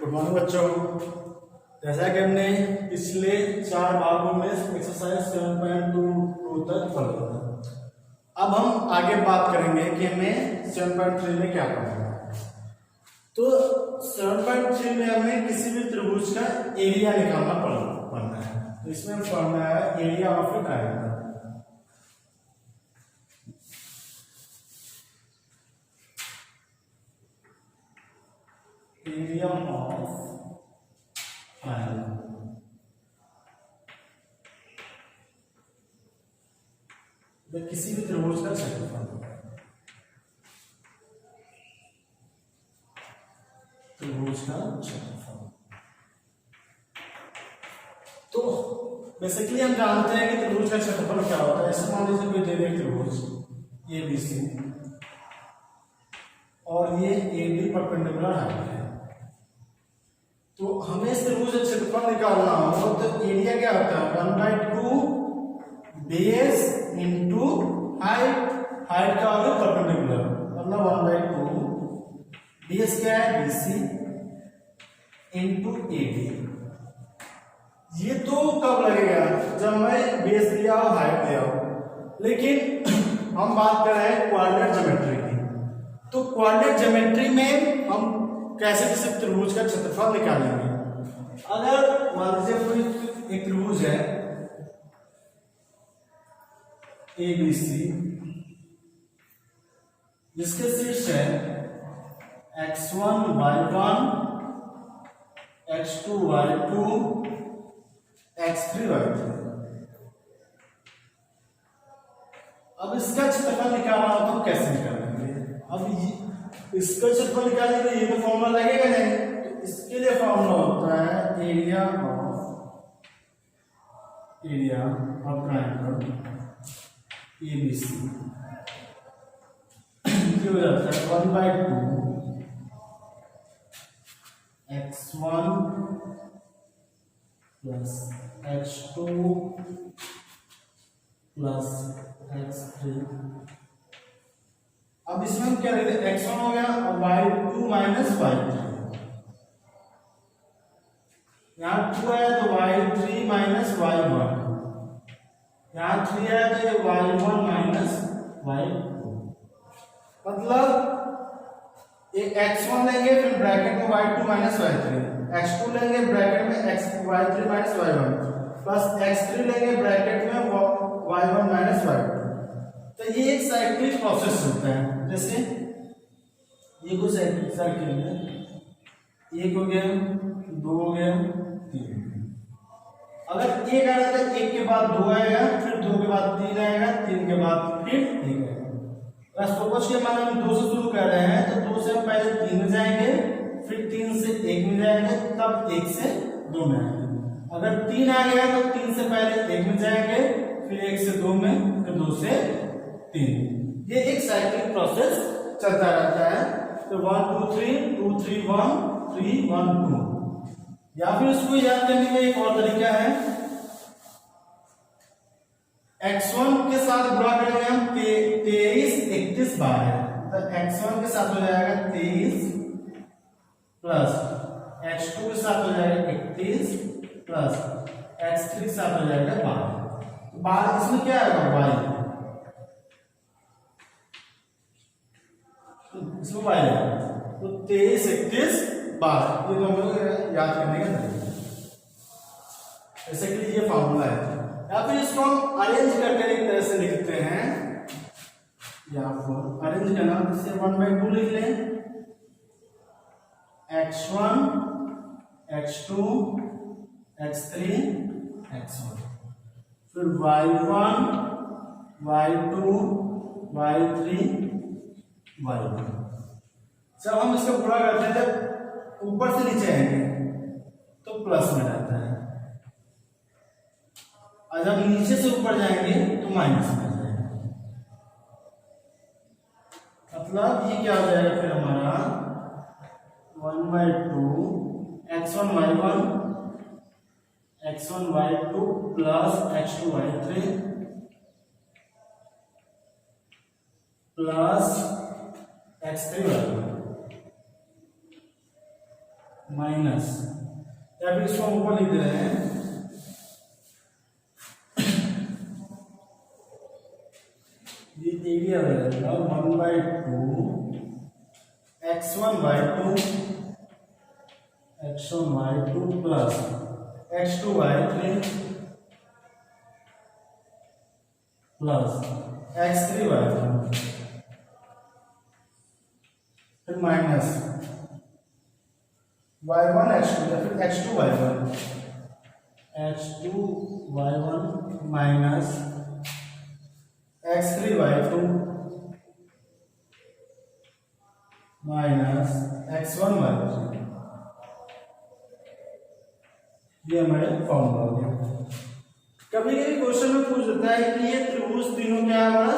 Good morning बच्चों। जैसा कि हमने पिछले 4 भागों में एक्सरसाइज 7.2 तक पढ़ा था, अब हम आगे बात करेंगे कि हमें 7.3 में क्या पढ़ना है। तो 7.3 में हमें किसी भी त्रिभुज का एरिया निकालना पड़ना है। तो इसमें पढ़ना है area of A triangle. Area of triangle किसी भी त्रिभुज का क्षेत्रफल। त्रिभुज का क्षेत्रफल तो बेसिकली हम जानते हैं कि त्रिभुज का क्षेत्रफल क्या होता है। ऐसे मान लीजिए कोई दे रहे त्रिभुज ABC और ये AD परपेंडिकुलर हाइट है, तो हमें इस त्रिभुज का क्षेत्रफल निकालना हो तो एरिया क्या होता है 1/2 बेस इंटू हाइट। हाइट का होगा परपेंडिकुलर, मतलब 1/2 बेस क्या है BC इंटू AD। ये तो कब लगेगा जब मैं बेस दिया और हाइट दिया हो, लेकिन हम बात कर रहे हैं कोऑर्डिनेट ज्योमेट्री की। तो कोऑर्डिनेट ज्योमेट्री में हम कैसे किसी त्रिभुज का क्षेत्रफल निकालेंगे। अगर मान लीजिए कोई एक त्रिभुज है ABC जिसके शीर्ष है x1 y1 x2 y2 x3 y3। अब इसका क्षेत्रफल निकालना हो तो कैसे निकालेंगे। अब इसका क्षेत्रफल निकालने के लिए ये तो फॉर्मूला लगेगा नहीं, तो इसके लिए फॉर्मूला होता है एरिया ऑफ ट्रायंगल ABC जो हो जाता है 1/2 x1 plus x2 plus x3। अब इसमें हम क्या लेते हैं x1 हो गया और y2 माइनस y3। यहाँ 2 आया तो y3 माइनस y1, यहाँ 3 आया तो ये y1 माइनस y2। मतलब ये x1 लेंगे फिर ब्रैकेट में y2 माइनस y3, x2 लेंगे ब्रैकेट में y3 minus y1 plus x3 लेंगे ब्रैकेट में y1 माइनस y2। तो ये एक साइक्लिक प्रोसेस चलता है। जैसे ये कुछ साइकिल है, 1 हो गया 2 हो गया 3। अगर 1 आएगा तो 1 के बाद 2 आएगा, फिर 2 के बाद 3 आएगा, 3 के बाद फिर 1 आएगा। सपोज के मान हम 2 से शुरू कर रहे हैं तो 2 से हम पहले 3 में जाएंगे, फिर 3 से 1 में जाएंगे, तब 1 से 2 में आएंगे। अगर 3 आ गया तो 3 से पहले 1 में जाएंगे, फिर 1 से 2 में, फिर 2 से 3। ये एक साइक्लिक प्रोसेस चलता रहता है। तो 1 2 3 2 3 1 3 1 2। या फिर इसको याद करने का एक और तरीका है, x1 के साथ गुणा करेंगे हम 23 31 बार है, तो x1 के साथ हो जाएगा 23 प्लस x2 के साथ हो जाएगा 31 प्लस x3 के साथ हो जाएगा 12। 12 इसमें क्या आएगा y, इसमें y आएगा। तो 23 31 12 ये दोनों याद करने का तरीका। जैसे कि ये फॉर्मूला है, या फिर इसको हम अरेंज करके एक तरह से लिखते हैं, या फिर अरेंज करना जैसे 1/2 लिख लें, x1 x2 x3 x1, फिर y1 y2 y3 y1। जब हम इसको पूरा करते हैं, जब ऊपर से नीचे आएंगे तो प्लस में रहता है, और जब नीचे से ऊपर जाएंगे तो माइनस में जाएगा। मतलब ये क्या हो जाएगा फिर हमारा 1/2 x1 y1 x1 y2 plus x2 y3 plus x3 y1। Minus, या फिर इसको ऊपर लिख दे रहे हैं ये एरिया रहेगा 1/2 x1/2 plus x2/3 plus x3/3 फिर माइनस y1 x2 या फिर x2y1 minus x3y2 minus x1y3। ये हमारे फॉर्मूला हो गया। कभी कभी क्वेश्चन में पूछ देता है कि ये त्रिभुज तीनों क्या हमारा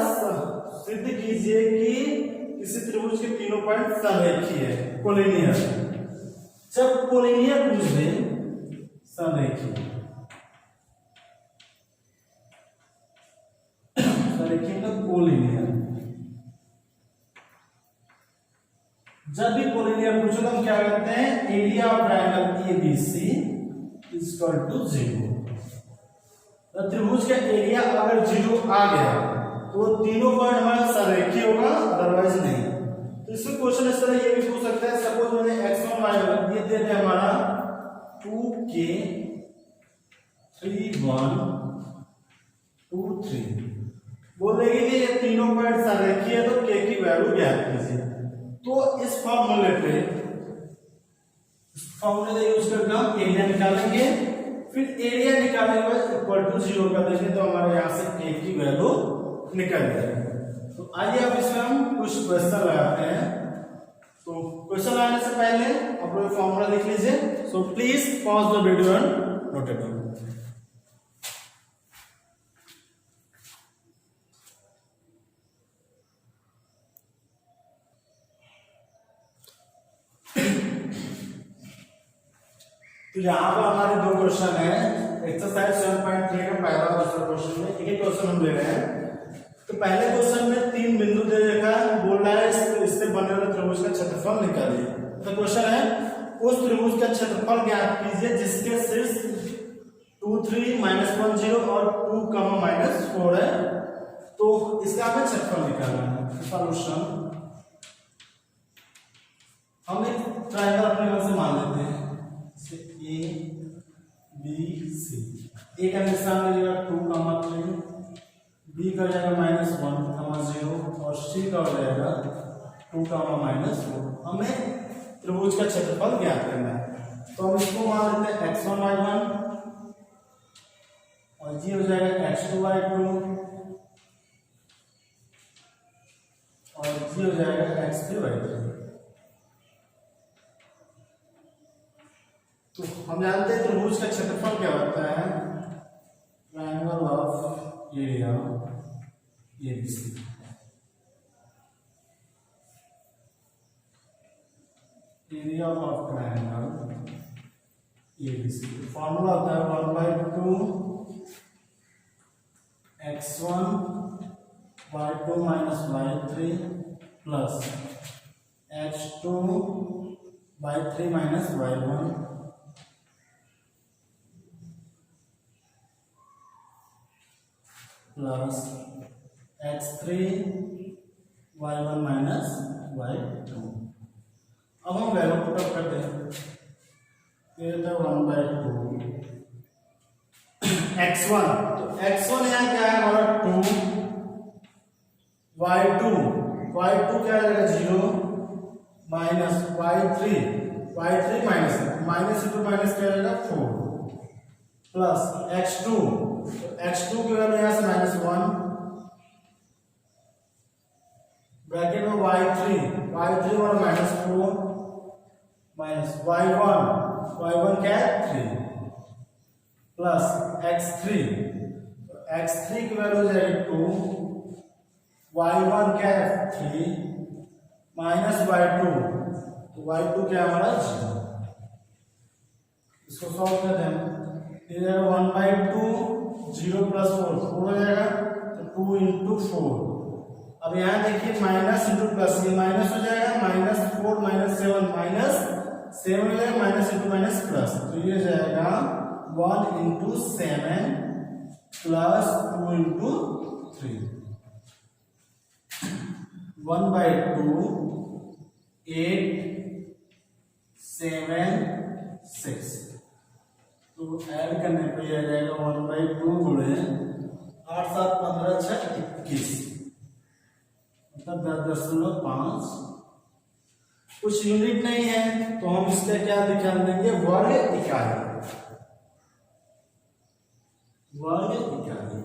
सिद्ध कीजिए कि किसी त्रिभुज के तीनों पॉइंट समरेखीय है, कोलिनियर। जब कोलिनियर पूछ दे समरेखीय का कोलिनियर, जब भी कोलिनियर पूछो तो हम क्या करते हैं, area of triangle ABC equal to 0। तो त्रिभुज का एरिया अगर 0 आ गया तो तीनों पॉइंट हमारा समरेखीय होगा, अदरवाइज नहीं। तो इसमें क्वेश्चन इस तरह ये भी पूछ सकता है, सपोज मैंने x1 y1 ये दे दिया हमारा 2k 3 1 2 3, बोल देगी कि ये तीनों पॉइंट समरेखीय है तो k की वैल्यू ज्ञात कीजिए। तो इस फॉर्मूले पे फॉर्मूले का यूज करके हम एरिया निकालेंगे, फिर एरिया निकालने के बाद इक्वल टू 0 कर देंगे तो हमारे यहाँ से k की वैल्यू निकल जाएगी। तो आइए अब इसमें हम कुछ क्वेश्चन लगाते हैं। तो क्वेश्चन लगाने से पहले आप लोग फॉर्मूला लिख लीजिए। So please pause the video and note it down. तो यहाँ पर हमारे दो क्वेश्चन है, एक्सरसाइज 7.3 का पहला और दूसरा क्वेश्चन में एक ही क्वेश्चन हम ले रहे हैं। तो पहले क्वेश्चन में 3 बिंदु दे रखा है, बोल रहा है इससे बने हुए त्रिभुज का क्षेत्रफल निकालिए। तो क्वेश्चन है उस त्रिभुज का क्षेत्रफल ज्ञात कीजिए जिसके शीर्ष 2 3 -10 और 2, -4 है। तो इसका हमें क्षेत्रफल निकालना है। सॉल्यूशन हम एक ट्रायंगल अपने मन से मान लेते हैं, A B C। A का निशान हो जाएगा 2, 3, B का हो जाएगा -1, 0 और C का हो जाएगा 2, -4। हमें त्रिभुज का क्षेत्रफल ज्ञात करना है। तो हम इसको मान लेते हैं x1 y1 और ये हो जाएगा x2 y2 और ये हो जाएगा x3 y3। तो हम जानते हैं त्रिभुज का क्षेत्रफल क्या होता है, triangle of area ABC। Area of triangle ABC formula होता है 1/2 x1 y2 y3 plus x2 y3 y1 plus x3 y1 y2। अब हम वैल्यू पुट अप करते हैं। ये था 1/2 x1, तो x1 यहाँ क्या है हमारा 2, y2 क्या आ जाएगा 0 minus y3 minus into minus क्या आएगा 4 प्लस x2 की वैल्यू यहाँ से -1 ब्रैकेट में y3 और -4 माइनस y1 क्या है 3 प्लस x3 की वैल्यू हो जाएगी 2, y1 क्या है 3 माइनस y2 तो y2 क्या हमारा 0। इसको सॉल्व करते हैं, 1/2 0 प्लस 4 हो जाएगा तो 2 इंटू 4। अब यहाँ देखिए माइनस इंटू प्लस, ये माइनस हो जाएगा -4 -7 7 हो जाएगा माइनस इंटू माइनस प्लस, तो ये जाएगा 1 इंटू 7 प्लस 2 इंटू 3, 1/2 8 7 6, तो ऐड करने पे ये आ जाएगा 1/2 गुणे 8 7 15 6 21, मतलब 10.5। कुछ यूनिट नहीं है तो हम इसका क्या ध्यान देंगे, वर्ग इकाई, वर्ग इकाई।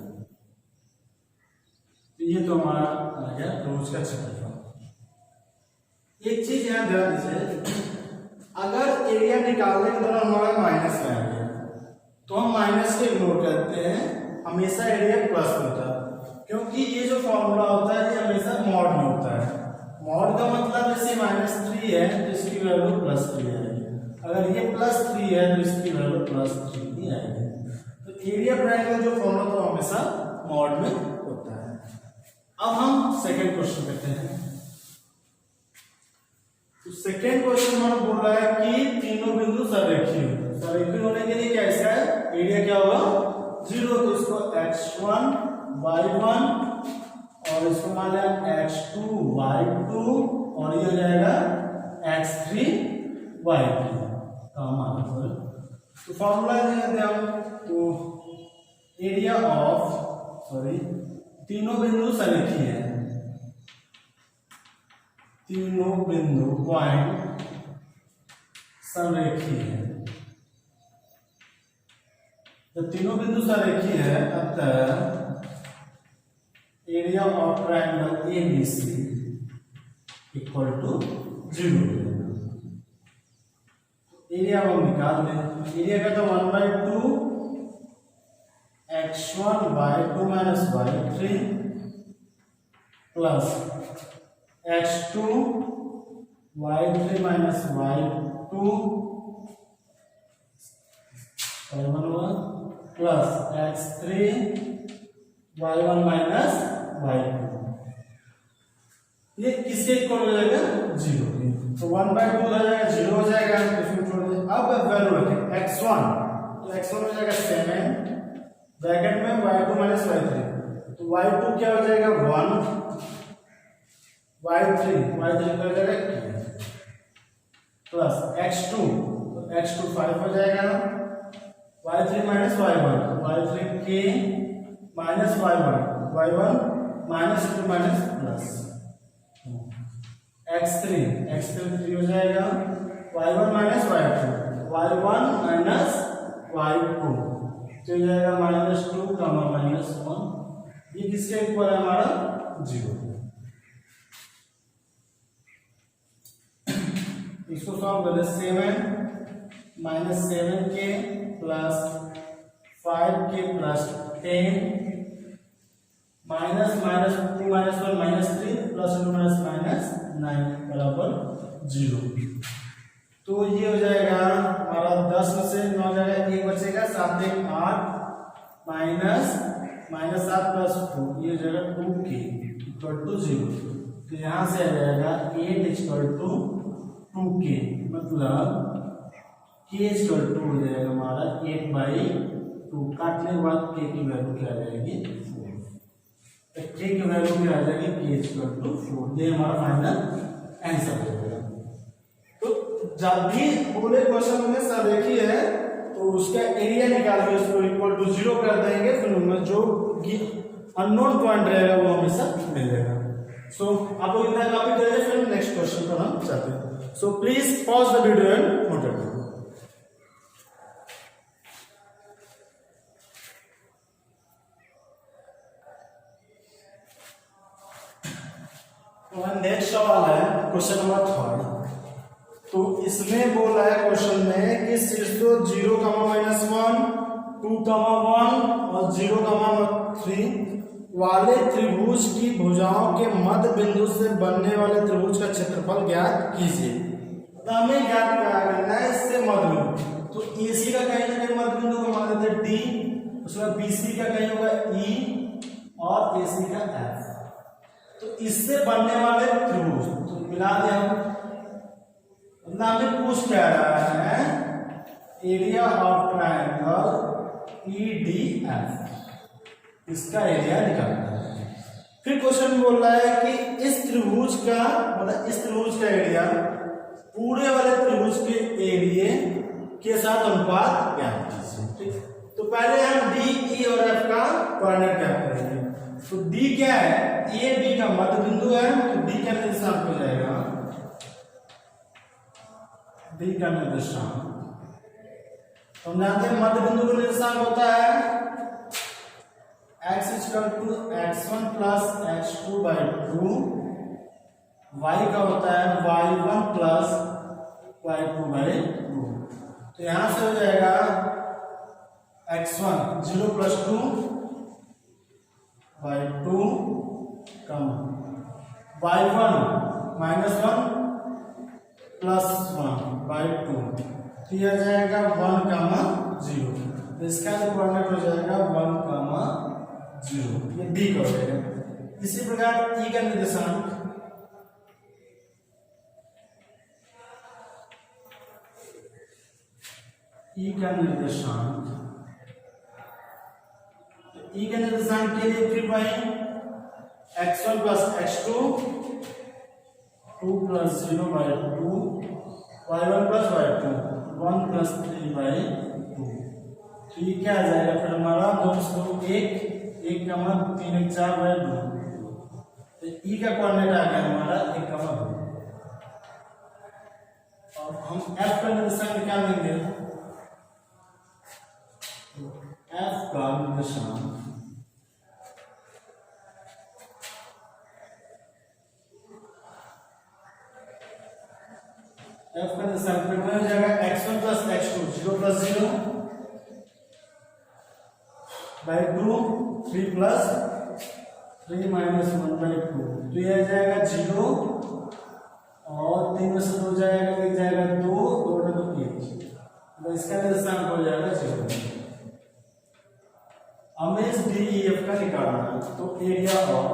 तो ये तो हमारा आ गया रोज का क्षेत्रफल। एक चीज यहाँ ध्यान दीजिए, अगर एरिया निकालने के दौरान हमारा माइनस में आ गया तो हम माइनस को इग्नोर करते हैं, हमेशा एरिया प्लस होता है, क्योंकि ये जो फॉर्मूला होता है ये हमेशा मॉड में होता है। मॉड का मतलब जैसे -3 है तो इसकी वैल्यू +3 आएगी, अगर ये +3 है तो इसकी वैल्यू +3 ही आएगी। तो एरिया ट्रायंगल जो फॉर्मूला तो हमेशा मॉड में होता है। अब हम सेकंड क्वेश्चन करते हैं। तो सेकंड क्वेश्चन हमारा बोल रहा है कि तीनों बिंदु संरेखीय होने के लिए क्या इसका एरिया क्या होगा 0, तो इसको x1 y1 और इसको मान लिया x2 y2 और ये हो जाएगा x3 y3 का मान। तो फॉर्मूला देते हम, तो एरिया ऑफ तीनों बिंदु संरेखीय है, तीनों बिंदु पॉइंट संरेखीय है। जब तीनों बिंदु संरेखीय है अतः area of triangle ABC equal to 0। Area हम निकाल लें, एरिया का तो 1/2 x1 y2 minus y3 plus x2 y3 minus y2 plus x3 y1 minus y2, ये किसके इक्वल हो जाएगा 0, तो 1/2 हो जाएगा 0 हो जाएगा, इसको छोड़ दे। अब वैल्यू रखें x1, तो x1 हो जाएगा 7 ब्रैकेट में y2 माइनस y3, तो y2 क्या हो जाएगा 1, y3 क्या हो जाएगा प्लस x2, तो x2 5 हो जाएगा, y3 minus y1 y3 k minus y1 minus 2 minus plus x3 3 हो जाएगा, y1 minus y2 y1 minus y2 तो हो जाएगा -2 -1, ये किसके इक्वल है हमारा 0। इसको सॉल्व कर दे, 7 -7k plus 5k plus 10 minus -2 -1 -3 plus -9 बराबर 0। तो ये हो जाएगा हमारा 10 में से 9 जाएगा, 1 बचेगा, 7 1 8 माइनस 7 प्लस 2 ये हो जाएगा 2k इक्वल टू 0। तो यहाँ से आ जाएगा 8 इक्वल टू 2k, मतलब k इक्वल टू हो जाएगा हमारा 8/2, काटने के बाद k की वैल्यू क्या आ जाएगी 4, तो k की वैल्यू क्या आ जाएगी k इक्वल टू 4, ये हमारा फाइनल आंसर हो जाएगा। तो जब भी पूरे क्वेश्चन में संरेखीय है तो उसका एरिया निकाल के उसको इक्वल टू 0 कर देंगे, फिर उनमें जो अननोन पॉइंट रहेगा वो हमेशा मिलेगा। सो आप लोग इतना कॉपी करेंगे, फिर नेक्स्ट क्वेश्चन पर हम चलते हैं। So please pause the video and note it. Next सवाल है क्वेश्चन नंबर 3। तो इसमें बोला है क्वेश्चन में कि शीर्षों 0, -1 2, 1 और 0, 3 वाले त्रिभुज की भुजाओं के मध्य बिंदु से बनने वाले त्रिभुज का क्षेत्रफल ज्ञात कीजिए। तो हमें ज्ञात करना है इससे मध्य बिंदु, तो AC का कहीं ना कहीं मध्य बिंदु को मान लेते हैं D, उसके बाद BC का कहीं होगा E और AC का F। तो इससे बनने वाले त्रिभुज तो मिला दिया, मतलब हमें पूछ क्या रहा है, एरिया ऑफ ट्रायंगल EDF, इसका एरिया निकालना है। फिर क्वेश्चन बोल रहा है कि इस त्रिभुज का मतलब इस त्रिभुज का एरिया पूरे वाले त्रिभुज के एरिया के साथ अनुपात ज्ञात कीजिए। ठीक, तो पहले हम डी, ई और एफ का कोऑर्डिनेट ज्ञात करेंगे। तो डी क्या है, ए बी का मध्य बिंदु है, तो डी का निर्देशांक हो जाएगा, डी का निर्देशांक तो हम जानते हैं मध्य बिंदु का निर्देशांक होता है x = x1 + x2 / 2, y का होता है y1 + y2 / 2। तो यहां से हो जाएगा x1 0 + 2 / 2 कम y1 -1 + 1 / 2, तो यह जाएगा 1, 0। तो इसका जो कोऑर्डिनेट हो जाएगा 1, 0, ये डी का हो जाएगा। इसी प्रकार ई का निर्देशांक ई का निर्देशांक के लिए फिर वही x1 + x2 2 + 0 / 2 y1 + y2 1 + 3/2। तो ये क्या आ जाएगा फिर हमारा 2 से 2 1 1 का मान 3 1 4/2। तो ई का कोऑर्डिनेट आ गया हमारा 1, 2। और हम एफ का निर्देशांक निकाल लेंगे। एफ का निर्देशांक एफ का निर्देशांक फिर हो जाएगा x1 + x2 0 + 0 / 2 3 + 3 - 1/2। तो ये आ जाएगा 0 और 3 में से 2 जाएगा तो जाएगा 2, 2 × 2 1, तो इसका निर्देशांक हो जाएगा 0। हमें इस DEF का निकालना है, तो area of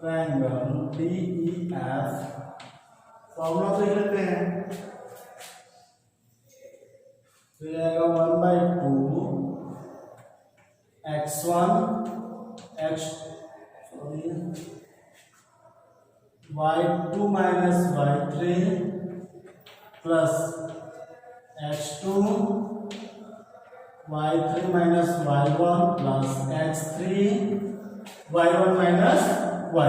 triangle DEF formula तो लिख लेते हैं, तो जाएगा 1/2 x1 y2 - y3 plus x2 y3 - y1 plus x3 y1 - y2।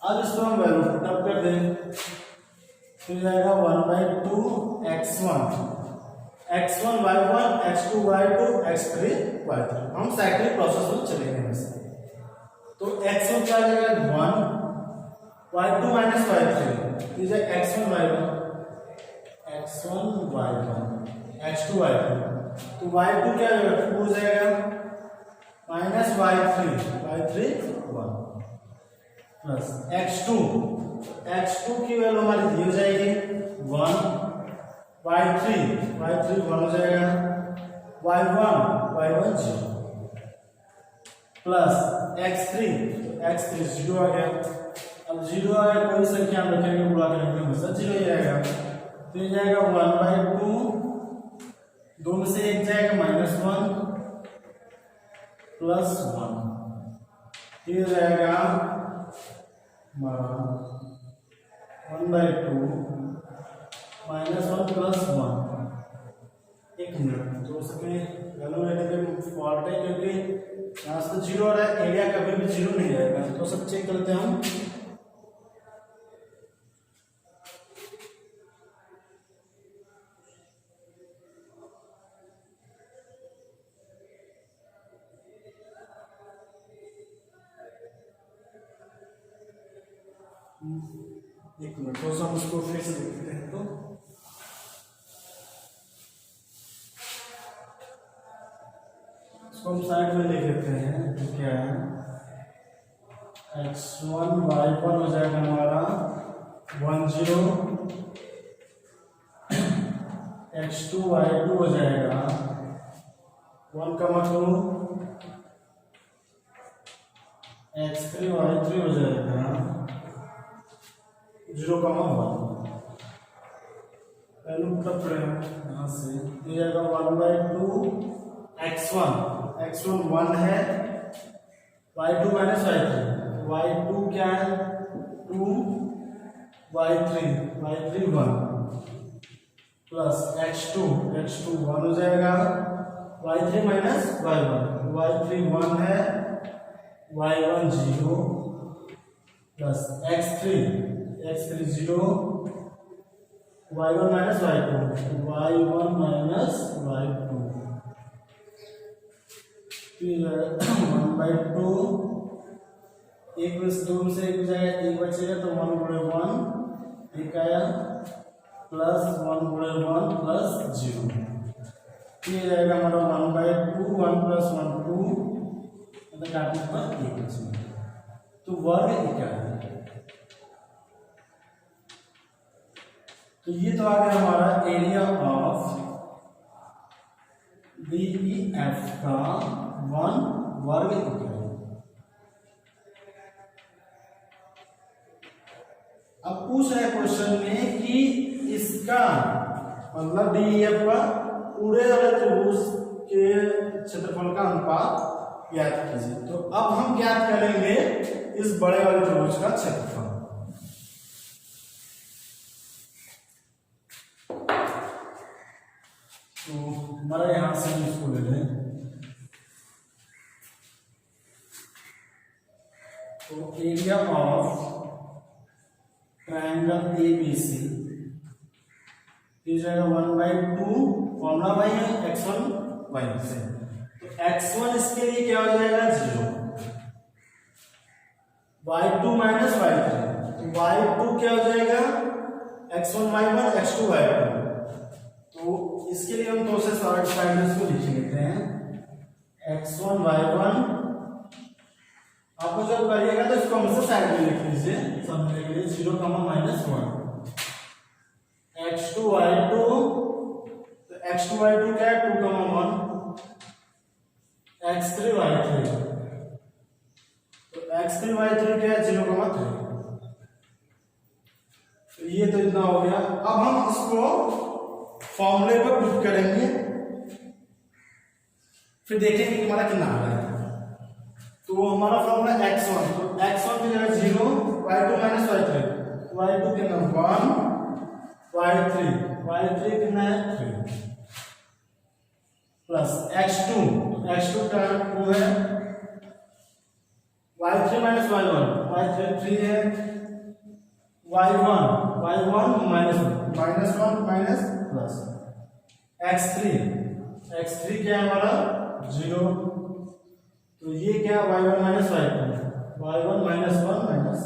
अब इसको हम वैल्यू पुटअप कर दें, तो जाएगा 1/2 x1 y1 x2 y2 x3 y3। हम साइक्लिक प्रोसेस में चलेंगे इससे। तो x1 क्या आ जाएगा 1 y2 - y3, ये जाए x1 y1 x2 y2, तो y2 क्या हो जाएगा -y3 1 प्लस x2 की वैल्यू हमारी दी हो जाएगी 1 y3 1 हो जाएगा y1 0 प्लस x3 0 आ गया। अब 0 आ गया, कोई संख्या हम रखेंगे गुणा करेंगे हमेशा 0 ही आएगा, तो ये जाएगा 1/2, 2 में से 1 जाएगा -1 प्लस 1, ये जाएगा 1/2 -1 प्लस 1। एक मिनट, तो उसमें वैल्यू लेने पे फॉल्ट है क्योंकि यहाँ से 0 आ रहा है, एरिया कभी भी 0 नहीं जाएगा, तो सब चेक करते हैं हम। एक मिनट, तो हम उसको फिर से देखते हैं। तो इसको हम साइड में लिख लेते हैं, तो क्या है x1 y1 हो जाएगा हमारा 10, x2 y2 हो जाएगा 1,2, x3 y3 हो जाएगा 0,1 वैल्यू पुट करें यहाँ से ये जाएगा 1/2 x1 1 है, y2 माइनस y2 क्या है 2, y3 1 प्लस x2 1 हो जाएगा, y3 माइनस y3 1 है, y1 0 plus x3 0, y1 minus y2 फिर 1/2 1 प्लस 2 से 1 हो जाएगा, 1 बचेगा तो 1/1 एक आया प्लस 1/1 प्लस 0 ये जाएगा हमारा 1/2 1 प्लस 1 2 मतलब काटने पर 1 बचेगा तो वर्ग इकाई। तो ये तो आ गया हमारा एरिया ऑफ DEF का 1 वर्ग इकाई। अब पूछ रहे क्वेश्चन में कि इसका मतलब DEF का पूरे वाले त्रिभुज के क्षेत्रफल का अनुपात ज्ञात कीजिए। तो अब हम ज्ञात करेंगे इस बड़े वाले त्रिभुज का क्षेत्रफल। तो हमारा यहां से हम इसको ले लें तो एरिया ऑफ ट्रायंगल ABC ये जाएगा 1/2 फॉर्मूला बाई है x1 y से, तो x1 इसके लिए क्या हो जाएगा 0, y2 माइनस y3 तो y2 क्या हो जाएगा x1 y1 x2 y2। तो इसके लिए हम दो से शॉर्ट ट्रायंगल्स को लिख लेते हैं x1 y1। आपको जब करिएगा तो इसको हमेशा साइड में लिख लीजिए, समझने के लिए 0,-1 x2 y2 तो x2 y2 क्या है 2,1 x3 y3 तो x3 y3 क्या है 0,3। तो ये तो इतना हो गया। अब हम इसको फॉर्मूले पर पुट करेंगे फिर देखेंगे कि हमारा कितना आ रहा है। तो हमारा फॉर्मूला x1 तो x1 की जगह 0 y2 माइनस y3 कितना 1 y3 कितना है 3 प्लस x2 का 2 है y3 माइनस y3 3 है y1 minus 1 minus plus x3 क्या है हमारा 0 तो ये क्या y1 minus y1 minus 1 minus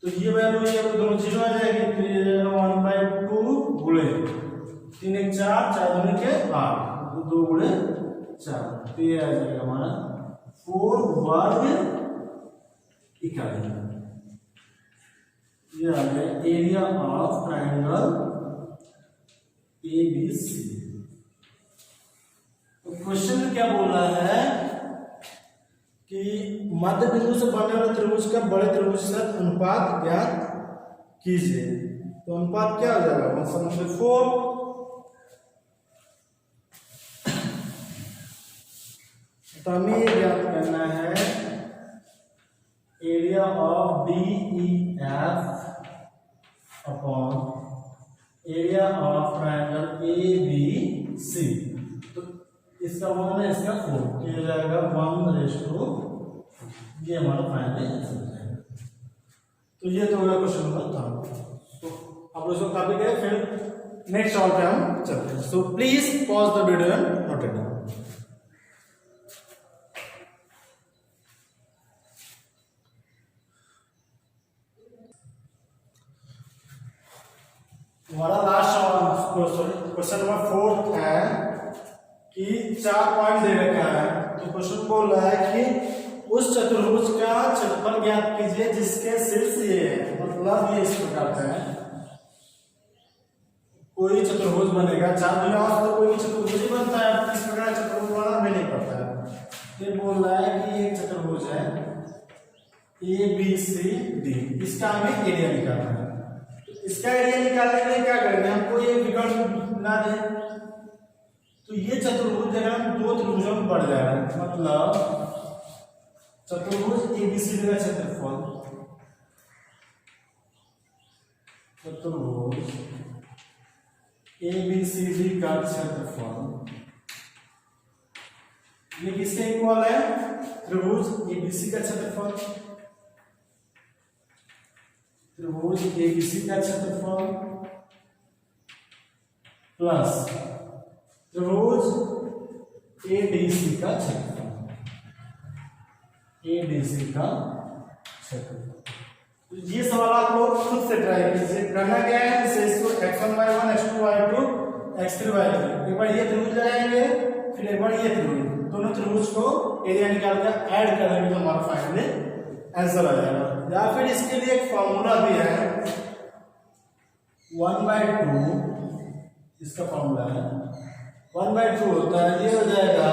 तो ये वैल्यू ये दोनों 0 आ जाएगी तो ये 1/2 गुणे 3 1 4 4 2 के 8 2 गुणे 4 तो ये आ जाएगा हमारा 4 वर्ग इकाई। ये आ गया एरिया ऑफ ट्रायंगल ABC। तो क्वेश्चन में क्या बोल रहा है कि मध्य बिंदु से बनने वाले त्रिभुज का बड़े त्रिभुज के साथ अनुपात ज्ञात कीजिए। तो अनुपात क्या हो जाएगा 1/4। तो हमें ज्ञात करना है area of DEF upon area of triangle ABC। तो इसका 1 है इसका 4 किया जाएगा 1/4 ये हमारा फाइनल आंसर है। तो ये तो होगा क्वेश्चन नंबर 3। तो आप लोग इसको कॉपी करें फिर नेक्स्ट सॉल्व पे हम चलते हैं। So please pause the video and note it down. हमारा लास्ट क्वेश्चन नंबर 4 है कि 4 पॉइंट दे रखा है। तो क्वेश्चन बोल रहा है कि उस चतुर्भुज का क्षेत्रफल ज्ञात कीजिए जिसके शीर्ष ये है, मतलब ये इस प्रकार का है। कोई चतुर्भुज बनेगा 4 भुजाओं से तो कोई चतुर्भुज ही बनता है, इस प्रकार चतुर्भुज बनाना भी नहीं पड़ता है। ये बोल रहा है कि एक चतुर्भुज है ए बी सी डी, इसका हमें एरिया निकालना है। तो इसका एरिया निकालने के लिए क्या करेंगे, हमको ये विकर्ण बना दे, तो ये चतुर्भुज जगह हम दो त्रिभुजों में बढ़ जाएगा, मतलब चतुर्भुज एबीसीडी का क्षेत्रफल, चतुर्भुज एबीसीडी का क्षेत्रफल ये किसके इक्वल है, त्रिभुज एबीसी का क्षेत्रफल, त्रिभुज एबीसी का क्षेत्रफल प्लस त्रिभुज एडीसी का क्षेत्रफल, एडीसी का क्षेत्रफल। तो ये सवाल आप लोग खुद से ट्राई कीजिए। करना क्या है, जैसे इसको x1 y1 x2 y2 x3 y3, एक बार ये त्रिभुज लगाएंगे, फिर एक बार ये त्रिभुज, दोनों त्रिभुज को एरिया निकाल कर ऐड करेंगे तो हमारा फाइनली आंसर आ जाएगा। या फिर इसके लिए एक फॉर्मूला भी है 1/2, इसका फॉर्मूला है 1/2 होता है, ये हो जाएगा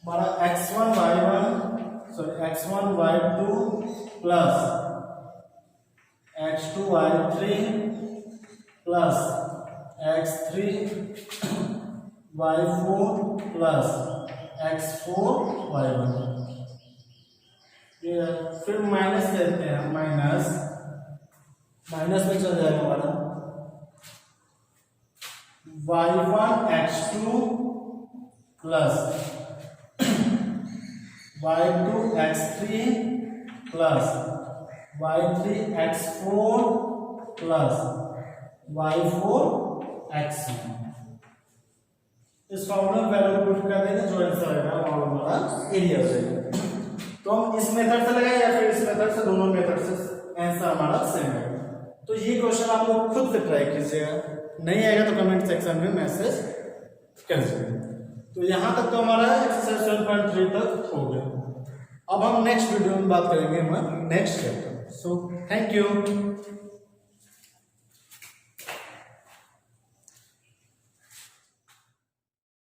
हमारा x1 y2 plus x2 y3 plus x3 y4 plus x4 y1, फिर माइनस देते हैं, माइनस में चल जाएगा हमारा y1 x2 plus y2 x3 plus y3 x4 plus y4 x1। इस फॉर्मूले में वैल्यू पुट कर देंगे, जो आंसर आएगा वो हमारा एरिया हो जाएगा। तो हम इस मेथड से लगाए या फिर इस मेथड से, दोनों मेथड से आंसर हमारा सेम है। तो ये क्वेश्चन आप लोग खुद से ट्राई कीजिएगा, नहीं आएगा तो कमेंट सेक्शन में मैसेज कर दीजिए। तो यहाँ तक तो हमारा एक्सरसाइज 7.3 तक हो गया। अब हम नेक्स्ट वीडियो में बात करेंगे हम next chapter. So thank you.